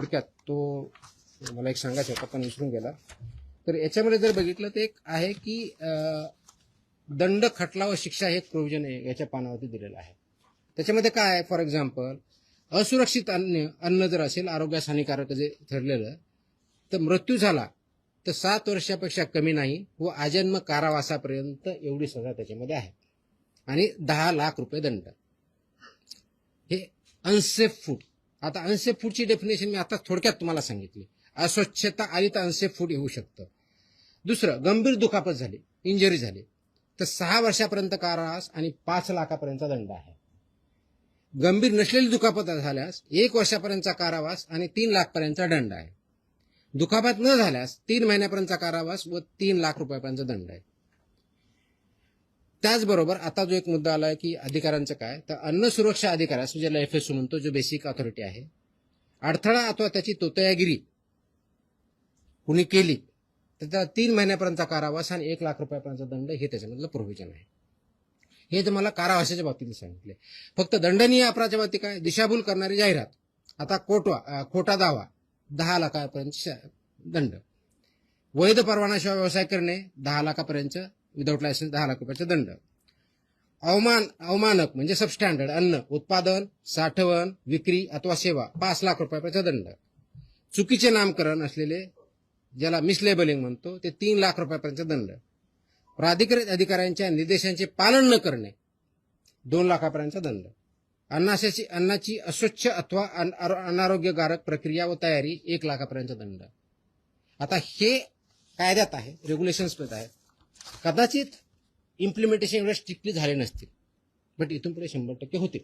थोडक्यात तो मला एक सांगायचा होता पण विसरून गेला. तर याच्यामध्ये जर बघितलं तर एक आहे की दंड, खटला व शिक्षा हे एक प्रोव्हिजन याच्या पानावरती दिलेलं आहे. त्याच्यामध्ये काय आहे, फॉर एक्झाम्पल असुरक्षित अन्न जर असेल, आरोग्यास हानिकारक जे ठरलेलं, तर मृत्यू झाला तर 7 वर्षापेक्षा कमी नाही व आजन्म कारावासापर्यंत एवढी सजा त्याच्यामध्ये आहे आणि 10 लाख रुपये दंड. हे अनसेफ फूड. आता अनसेफ फूडची डेफिनेशन मी आता थोडक्यात तुम्हाला सांगितली. अस्वच्छता आली तर अनसेफ फूड येऊ शकतं. दुसरं, गंभीर दुखापत झाली, इंजरी झाली, तर 6 वर्षापर्यंत कारावास आणि 5 लाखापर्यंतचा दंड आहे. गंभीर नसलेली दुखापत झाल्यास 1 वर्षापर्यंतचा कारावास आणि 3 लाखपर्यंतचा दंड आहे. दुखापत न झाल्यास 3 महिन्यापर्यंतचा कारावास व 3 लाख रुपयापर्यंतचा दंड आहे. त्याचबरोबर आता जो एक मुद्दा आला आहे की अधिकाऱ्यांचं काय, तर अन्न सुरक्षा अधिकाऱ्यास, ज्याला FSO म्हणतो, जो बेसिक ऑथॉरिटी आहे, अडथळा अथवा त्याची तोतयागिरी कुणी केली तर त्याला 3 महिन्यापर्यंतचा कारावास आणि 1 लाख रुपयापर्यंतचा दंड हे त्याच्यामधलं प्रोव्हिजन आहे. हे तर मला कारावासाच्या बाबतीत सांगितले. फक्त दंडनीय अपराधाच्या बाबतीत काय, दिशाभूल करणारी जाहिरात, आता खोटा दावा 10 लाखापर्यंत दंड, वैध परवानाशिवाय व्यवसाय करणे 10 लाखापर्यंत, विदाऊट लायसन्स 10 लाख रुपयाचा दंड, अवमानक म्हणजे सबस्टँडर्ड अन्न उत्पादन, साठवण, विक्री अथवा सेवा 5 लाख रुपयाचा दंड, चुकीचे नामकरण असलेले, ज्याला मिसलेबलिंग म्हणतो, ते 3 लाख रुपयापर्यंत दंड, प्राधिकृत अधिकाऱ्यांच्या निर्देशांचे पालन न करणे 2 लाखापर्यंतचा दंड, अन्नाची अस्वच्छ अथवा अनारोग्यकारक प्रक्रिया व तयारी 1 लाखापर्यंतचा दंड. आता हे कायद्यात आहे, रेग्युलेशन्समध्ये आहे. कदाचित इम्प्लिमेंटेशन एवढे स्ट्रिक्टली झाले नसतील, बट इथून पुढे 100% होतील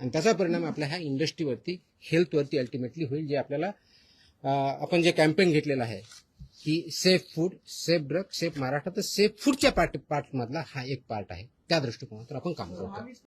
आणि त्याचा परिणाम आपल्या ह्या इंडस्ट्रीवरती, हेल्थवरती अल्टिमेटली होईल. जे आपल्याला आपण जे कॅम्पेन घेतलेलं आहे की safe food, safe drug, safe Maharashtra, तर सेफ फूडच्या पार्टमधला हा एक पार्ट आहे. त्या दृष्टिकोनातून आपण काम करतो.